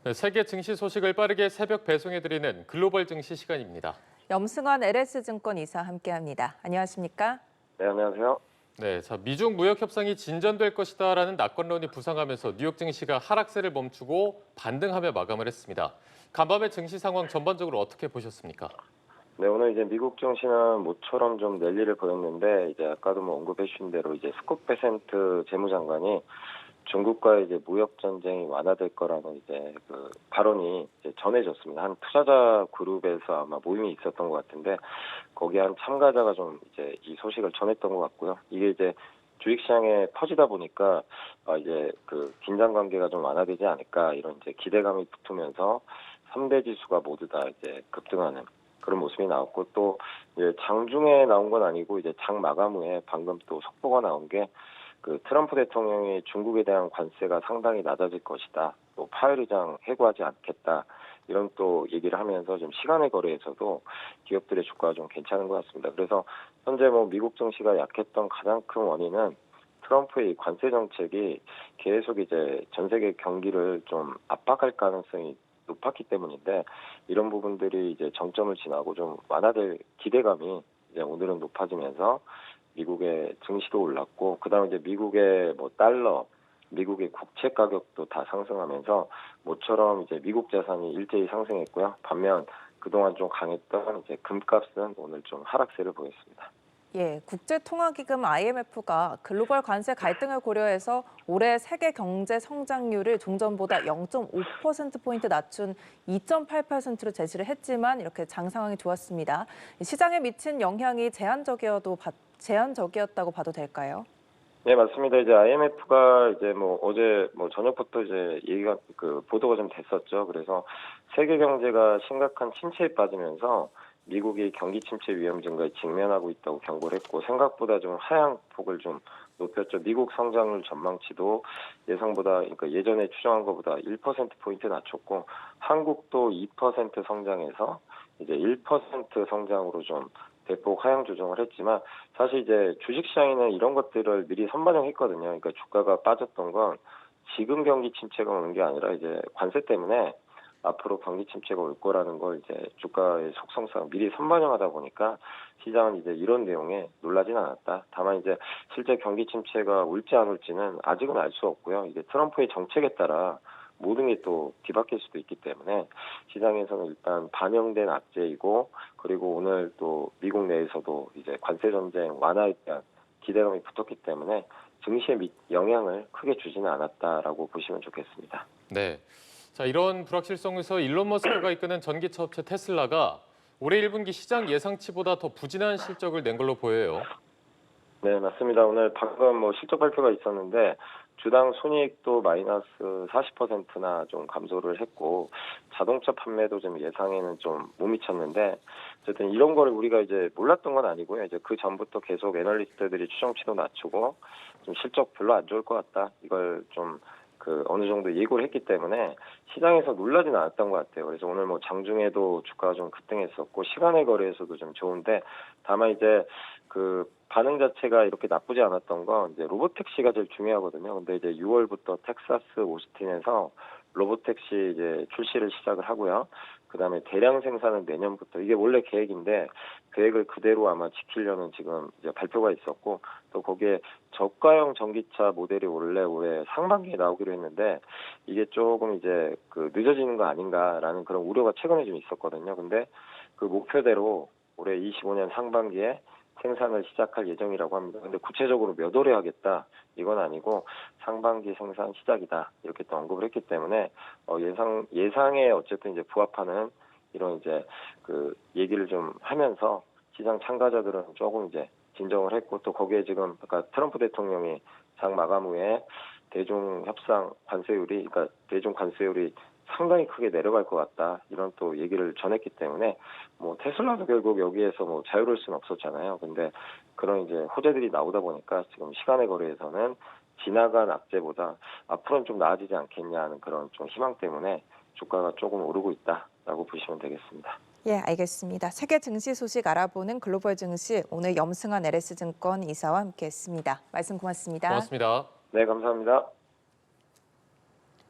네, 세계 증시 소식을 빠르게 새벽 배송해드리는 글로벌 증시 시간입니다. 염승환 LS증권 이사 함께합니다. 안녕하십니까? 네, 안녕하세요. 네, 미중 무역 협상이 진전될 것이다라는 낙관론이 부상하면서 뉴욕 증시가 하락세를 멈추고 반등하며 마감을 했습니다. 간밤의 증시 상황 전반적으로 어떻게 보셨습니까? 네, 오늘 이제 미국 증시는 모처럼 좀 랠리를 보였는데, 이제 아까도 언급해 주신 대로 이제 스콧 베센트 재무장관이 중국과의 이제 무역 전쟁이 완화될 거라는 이제 그 발언이 이제 전해졌습니다. 한 투자자 그룹에서 아마 모임이 있었던 것 같은데, 거기 한 참가자가 좀 이제 이 소식을 전했던 것 같고요. 이게 이제 주식시장에 퍼지다 보니까 이제 그 긴장 관계가 좀 완화되지 않을까 이런 이제 기대감이 붙으면서 3대 지수가 모두 다 이제 급등하는 그런 모습이 나왔고, 또 이제 장중에 나온 건 아니고 이제 장 마감 후에 방금 또 속보가 나온 게 그 트럼프 대통령이 중국에 대한 관세가 상당히 낮아질 것이다. 또 파웰 의장 해고하지 않겠다. 이런 또 얘기를 하면서 좀 시간의 거래에서도 기업들의 주가가 좀 괜찮은 것 같습니다. 그래서 현재 미국 증시가 약했던 가장 큰 원인은 트럼프의 관세 정책이 계속 이제 전 세계 경기를 좀 압박할 가능성이 높았기 때문인데, 이런 부분들이 이제 정점을 지나고 좀 완화될 기대감이 이제 오늘은 높아지면서 미국의 증시도 올랐고, 그다음에 이제 미국의 달러, 미국의 국채 가격도 다 상승하면서 모처럼 이제 미국 자산이 일제히 상승했고요. 반면 그동안 좀 강했던 이제 금값은 오늘 좀 하락세를 보였습니다. 예, 국제통화기금 IMF가 글로벌 관세 갈등을 고려해서 올해 세계 경제 성장률을 종전보다 0.5%포인트 낮춘 2.8%로 제시를 했지만 이렇게 장 상황이 좋았습니다. 시장에 미친 영향이 제한적이었다고 봐도 될까요? 네, 맞습니다. 이제 IMF가 이제 어제 저녁부터 이제 얘기가 보도가 좀 됐었죠. 그래서 세계 경제가 심각한 침체에 빠지면서 미국이 경기 침체 위험 증가에 직면하고 있다고 경고를 했고, 생각보다 좀 하향폭을 좀 높였죠. 미국 성장률 전망치도 예상보다, 그러니까 예전에 추정한 것보다 1%포인트 낮췄고, 한국도 2% 성장해서 이제 1% 성장으로 좀 대폭 하향 조정을 했지만, 사실 이제 주식시장에는 이런 것들을 미리 선반영했거든요. 그러니까 주가가 빠졌던 건 지금 경기 침체가 오는 게 아니라 이제 관세 때문에 앞으로 경기 침체가 올 거라는 걸 이제 주가의 속성상 미리 선반영하다 보니까 시장은 이제 이런 내용에 놀라진 않았다. 다만 이제 실제 경기 침체가 올지 안 올지는 아직은 알 수 없고요. 이제 트럼프의 정책에 따라 모든 게 또 뒤바뀔 수도 있기 때문에 시장에서는 일단 반영된 악재이고, 그리고 오늘 또 미국 내에서도 이제 관세 전쟁 완화에 대한 기대감이 붙었기 때문에 증시에 영향을 크게 주지는 않았다라고 보시면 좋겠습니다. 네, 이런 불확실성에서 일론 머스크가 이끄는 전기차 업체 테슬라가 올해 1분기 시장 예상치보다 더 부진한 실적을 낸 걸로 보여요. 네, 맞습니다. 오늘 방금 실적 발표가 있었는데 주당 순이익도 마이너스 40%나 좀 감소를 했고, 자동차 판매도 좀 예상에는 좀 못 미쳤는데, 어쨌든 이런 거를 우리가 이제 몰랐던 건 아니고요. 이제 그 전부터 계속 애널리스트들이 추정치도 낮추고 좀 실적 별로 안 좋을 것 같다. 이걸 좀 어느 정도 예고를 했기 때문에 시장에서 놀라진 않았던 것 같아요. 그래서 오늘 장중에도 주가가 좀 급등했었고, 시간의 거래에서도 좀 좋은데, 다만 이제 반응 자체가 이렇게 나쁘지 않았던 건 이제 로보택시가 제일 중요하거든요. 근데 이제 6월부터 텍사스 오스틴에서 로보택시 이제 출시를 시작을 하고요. 그다음에 대량 생산은 내년부터, 이게 원래 계획인데 계획을 그대로 아마 지키려는 지금 이제 발표가 있었고, 또 거기에 저가형 전기차 모델이 원래 올해 상반기에 나오기로 했는데 이게 조금 이제 늦어지는 거 아닌가라는 그런 우려가 최근에 좀 있었거든요. 근데 그 목표대로 올해 25년 상반기에 생산을 시작할 예정이라고 합니다. 근데 구체적으로 몇 월에 하겠다 이건 아니고 상반기 생산 시작이다 이렇게 또 언급을 했기 때문에 예상에 어쨌든 이제 부합하는 이런 이제 얘기를 좀 하면서 시장 참가자들은 조금 이제 진정을 했고, 또 거기에 지금 아까 트럼프 대통령이 장 마감 후에 대중 관세율이 상당히 크게 내려갈 것 같다 이런 또 얘기를 전했기 때문에 테슬라도 결국 여기에서 자유로울 수는 없었잖아요. 근데 그런 이제 호재들이 나오다 보니까 지금 시간의 거래에서는 지나간 악재보다 앞으로는 좀 나아지지 않겠냐 하는 그런 좀 희망 때문에 주가가 조금 오르고 있다라고 보시면 되겠습니다. 예, 알겠습니다. 세계 증시 소식 알아보는 글로벌 증시, 오늘 염승환 LS증권 이사와 함께했습니다. 말씀 고맙습니다. 고맙습니다. 네, 감사합니다.